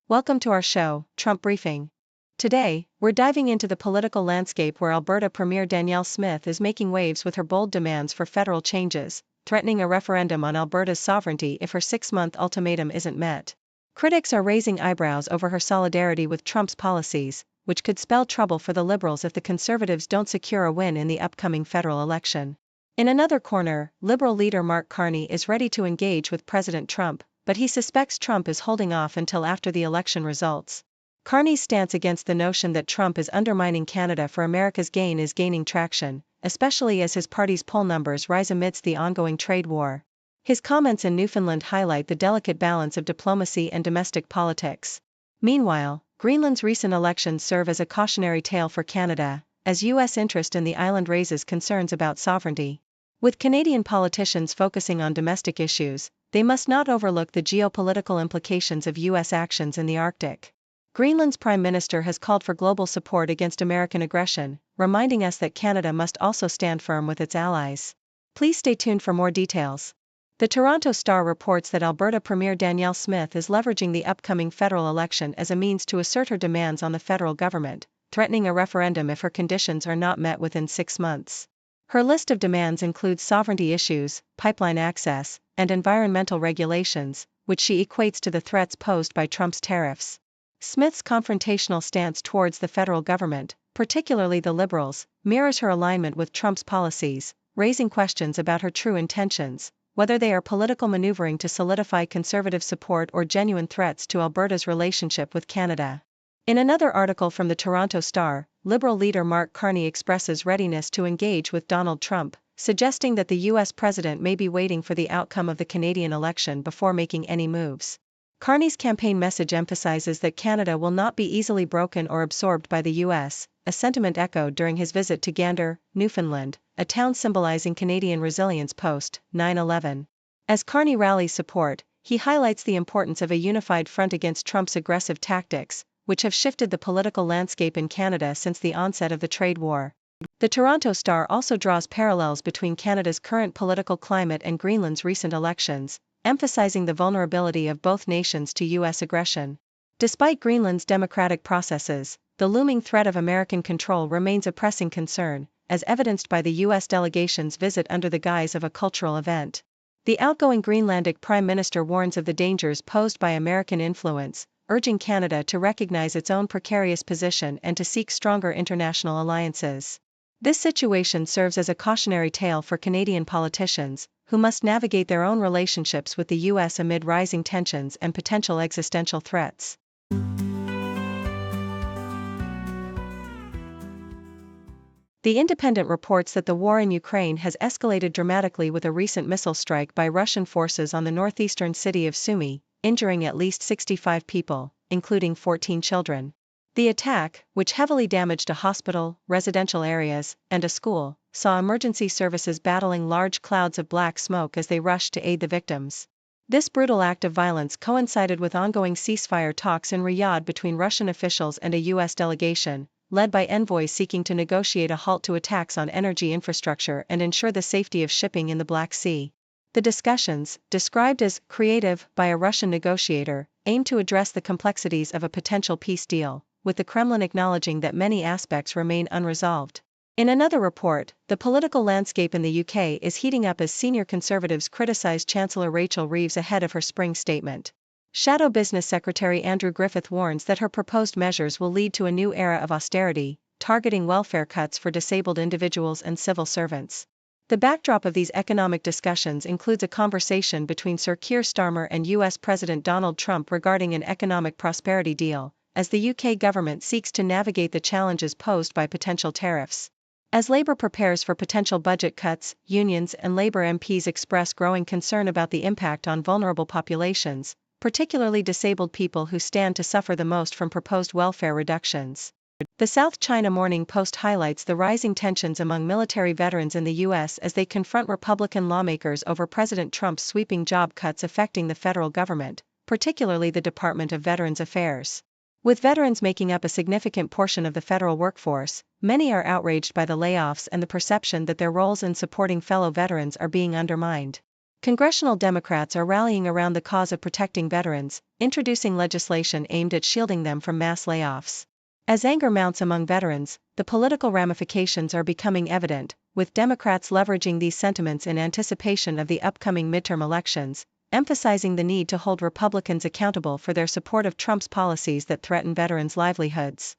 Welcome to our show, Trump Briefing. Today, we're diving into the political landscape where Alberta Premier Danielle Smith is making waves with her bold demands for federal changes, threatening a referendum on Alberta's sovereignty if her 6-month ultimatum isn't met. Critics are raising eyebrows over her solidarity with Trump's policies, which could spell trouble for the Liberals if the Conservatives don't secure a win in the upcoming federal election. In another corner, Liberal leader Mark Carney is ready to engage with President Trump, but he suspects Trump is holding off until after the election results. Carney's stance against the notion that Trump is undermining Canada for America's gain is gaining traction, especially as his party's poll numbers rise amidst the ongoing trade war. His comments in Newfoundland highlight the delicate balance of diplomacy and domestic politics. Meanwhile, Greenland's recent elections serve as a cautionary tale for Canada, as U.S. interest in the island raises concerns about sovereignty. With Canadian politicians focusing on domestic issues, they must not overlook the geopolitical implications of U.S. actions in the Arctic. Greenland's Prime Minister has called for global support against American aggression, reminding us that Canada must also stand firm with its allies. Please stay tuned for more details. The Toronto Star reports that Alberta Premier Danielle Smith is leveraging the upcoming federal election as a means to assert her demands on the federal government, threatening a referendum if her conditions are not met within 6 months. Her list of demands includes sovereignty issues, pipeline access, and environmental regulations, which she equates to the threats posed by Trump's tariffs. Smith's confrontational stance towards the federal government, particularly the Liberals, mirrors her alignment with Trump's policies, raising questions about her true intentions, whether they are political maneuvering to solidify Conservative support or genuine threats to Alberta's relationship with Canada. In another article from the Toronto Star, Liberal leader Mark Carney expresses readiness to engage with Donald Trump, suggesting that the U.S. president may be waiting for the outcome of the Canadian election before making any moves. Carney's campaign message emphasizes that Canada will not be easily broken or absorbed by the U.S., a sentiment echoed during his visit to Gander, Newfoundland, a town symbolizing Canadian resilience post 9/11. As Carney rallies support, he highlights the importance of a unified front against Trump's aggressive tactics, which have shifted the political landscape in Canada since the onset of the trade war. The Toronto Star also draws parallels between Canada's current political climate and Greenland's recent elections, emphasizing the vulnerability of both nations to U.S. aggression. Despite Greenland's democratic processes, the looming threat of American control remains a pressing concern, as evidenced by the U.S. delegation's visit under the guise of a cultural event. The outgoing Greenlandic Prime Minister warns of the dangers posed by American influence, urging Canada to recognize its own precarious position and to seek stronger international alliances. This situation serves as a cautionary tale for Canadian politicians, who must navigate their own relationships with the U.S. amid rising tensions and potential existential threats. The Independent reports that the war in Ukraine has escalated dramatically with a recent missile strike by Russian forces on the northeastern city of Sumy, injuring at least 65 people, including 14 children. The attack, which heavily damaged a hospital, residential areas, and a school, saw emergency services battling large clouds of black smoke as they rushed to aid the victims. This brutal act of violence coincided with ongoing ceasefire talks in Riyadh between Russian officials and a U.S. delegation, led by envoys seeking to negotiate a halt to attacks on energy infrastructure and ensure the safety of shipping in the Black Sea. The discussions, described as creative by a Russian negotiator, aim to address the complexities of a potential peace deal, with the Kremlin acknowledging that many aspects remain unresolved. In another report, the political landscape in the UK is heating up as senior Conservatives criticize Chancellor Rachel Reeves ahead of her spring statement. Shadow Business Secretary Andrew Griffith warns that her proposed measures will lead to a new era of austerity, targeting welfare cuts for disabled individuals and civil servants. The backdrop of these economic discussions includes a conversation between Sir Keir Starmer and US President Donald Trump regarding an economic prosperity deal, as the UK government seeks to navigate the challenges posed by potential tariffs. As Labour prepares for potential budget cuts, unions and Labour MPs express growing concern about the impact on vulnerable populations, particularly disabled people who stand to suffer the most from proposed welfare reductions. The South China Morning Post highlights the rising tensions among military veterans in the U.S. as they confront Republican lawmakers over President Trump's sweeping job cuts affecting the federal government, particularly the Department of Veterans Affairs. With veterans making up a significant portion of the federal workforce, many are outraged by the layoffs and the perception that their roles in supporting fellow veterans are being undermined. Congressional Democrats are rallying around the cause of protecting veterans, introducing legislation aimed at shielding them from mass layoffs. As anger mounts among veterans, the political ramifications are becoming evident, with Democrats leveraging these sentiments in anticipation of the upcoming midterm elections, emphasizing the need to hold Republicans accountable for their support of Trump's policies that threaten veterans' livelihoods.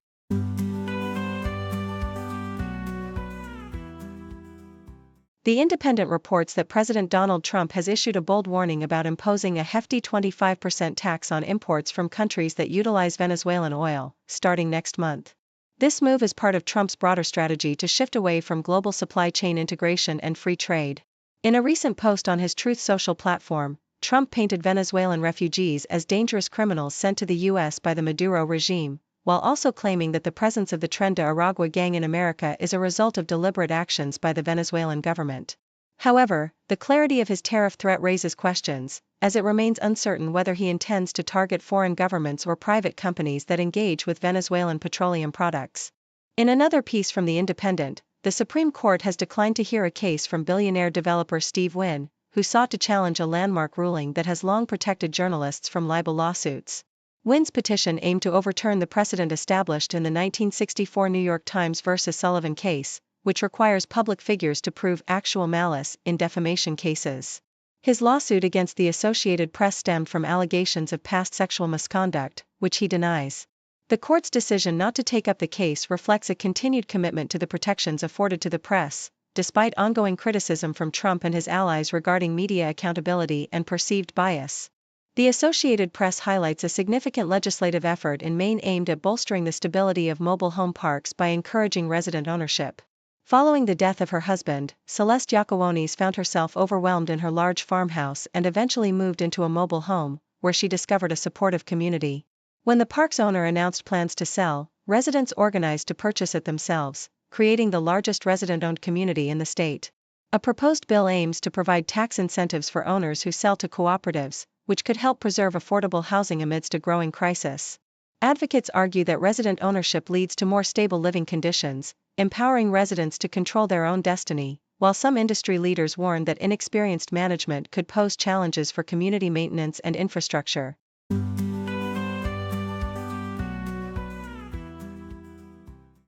The Independent reports that President Donald Trump has issued a bold warning about imposing a hefty 25% tax on imports from countries that utilize Venezuelan oil, starting next month. This move is part of Trump's broader strategy to shift away from global supply chain integration and free trade. In a recent post on his Truth Social platform, Trump painted Venezuelan refugees as dangerous criminals sent to the U.S. by the Maduro regime, while also claiming that the presence of the Tren de Aragua gang in America is a result of deliberate actions by the Venezuelan government. However, the clarity of his tariff threat raises questions, as it remains uncertain whether he intends to target foreign governments or private companies that engage with Venezuelan petroleum products. In another piece from The Independent, the Supreme Court has declined to hear a case from billionaire developer Steve Wynn, who sought to challenge a landmark ruling that has long protected journalists from libel lawsuits. Wynn's petition aimed to overturn the precedent established in the 1964 New York Times versus Sullivan case, which requires public figures to prove actual malice in defamation cases. His lawsuit against the Associated Press stemmed from allegations of past sexual misconduct, which he denies. The court's decision not to take up the case reflects a continued commitment to the protections afforded to the press, despite ongoing criticism from Trump and his allies regarding media accountability and perceived bias. The Associated Press highlights a significant legislative effort in Maine aimed at bolstering the stability of mobile home parks by encouraging resident ownership. Following the death of her husband, Celeste Yacowonis found herself overwhelmed in her large farmhouse and eventually moved into a mobile home, where she discovered a supportive community. When the park's owner announced plans to sell, residents organized to purchase it themselves, creating the largest resident-owned community in the state. A proposed bill aims to provide tax incentives for owners who sell to cooperatives, which could help preserve affordable housing amidst a growing crisis. Advocates argue that resident ownership leads to more stable living conditions, empowering residents to control their own destiny, while some industry leaders warn that inexperienced management could pose challenges for community maintenance and infrastructure.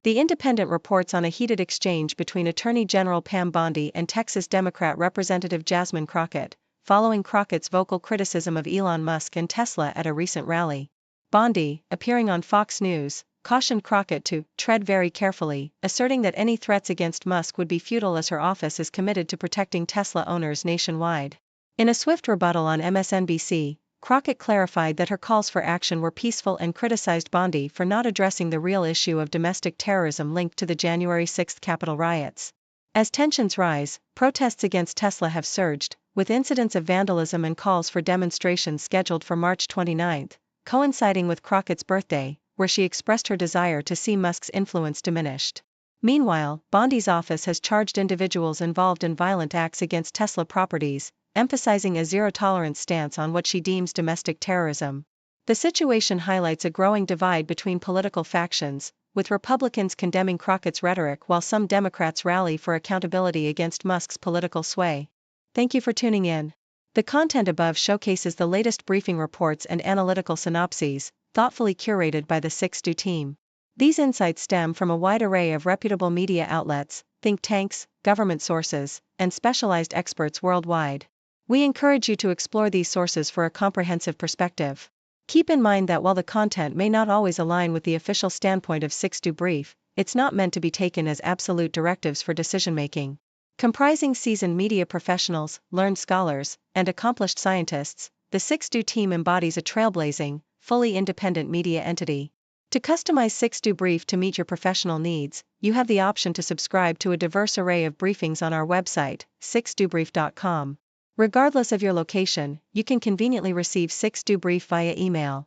The Independent reports on a heated exchange between Attorney General Pam Bondi and Texas Democrat Representative Jasmine Crockett, following Crockett's vocal criticism of Elon Musk and Tesla at a recent rally. Bondi, appearing on Fox News, cautioned Crockett to tread very carefully, asserting that any threats against Musk would be futile as her office is committed to protecting Tesla owners nationwide. In a swift rebuttal on MSNBC, Crockett clarified that her calls for action were peaceful and criticized Bondi for not addressing the real issue of domestic terrorism linked to the January 6 Capitol riots. As tensions rise, protests against Tesla have surged, with incidents of vandalism and calls for demonstrations scheduled for March 29, coinciding with Crockett's birthday, where she expressed her desire to see Musk's influence diminished. Meanwhile, Bondi's office has charged individuals involved in violent acts against Tesla properties, emphasizing a zero-tolerance stance on what she deems domestic terrorism. The situation highlights a growing divide between political factions, with Republicans condemning Crockett's rhetoric while some Democrats rally for accountability against Musk's political sway. Thank you for tuning in. The content above showcases the latest briefing reports and analytical synopses, thoughtfully curated by the 6Do team. These insights stem from a wide array of reputable media outlets, think tanks, government sources, and specialized experts worldwide. We encourage you to explore these sources for a comprehensive perspective. Keep in mind that while the content may not always align with the official standpoint of 6Do Brief, it's not meant to be taken as absolute directives for decision-making. Comprising seasoned media professionals, learned scholars, and accomplished scientists, the 6Do team embodies a trailblazing, fully independent media entity. To customize 6Do Brief to meet your professional needs, you have the option to subscribe to a diverse array of briefings on our website, 6dobrief.com. Regardless of your location, you can conveniently receive 6Do Brief via email.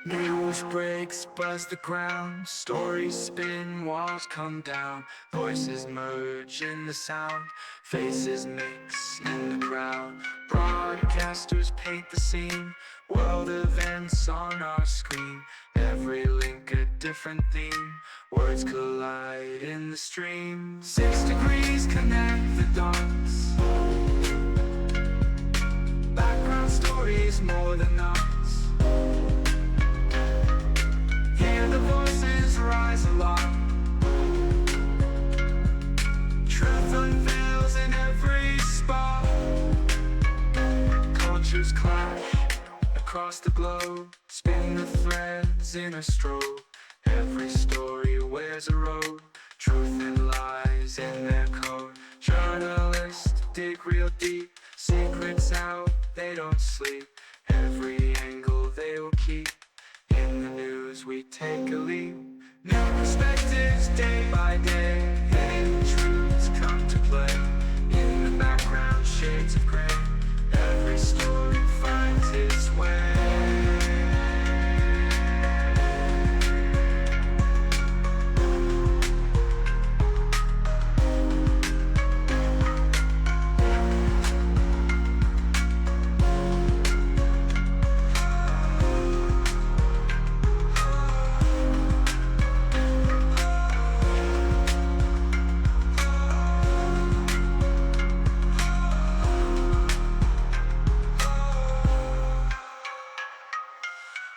News breaks, up as the ground. Stories spin, walls come down. Voices merge in the sound. Faces mix in the crowd. Broadcasters paint the scene. World events on our screen. Every link a different theme. Words collide in the stream. 6 degrees connect the dots. Background stories more than us. Hear the voices rise aloft. Truth unveils in every spot. Cultures clash across the globe. Spin the threads in a strobe. Every story wears a robe. Truth and lies in their code. Journalists dig real deep. Secrets out, they don't sleep. Every angle they will keep. In the news we take a leap. New perspectives day by day. Hidden truths come to play. In the background shades of gray. Every story finds its way.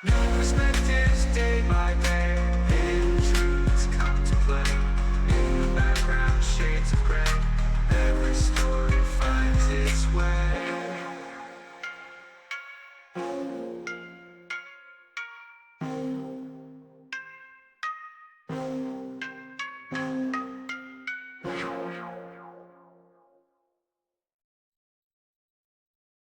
New perspectives day by day.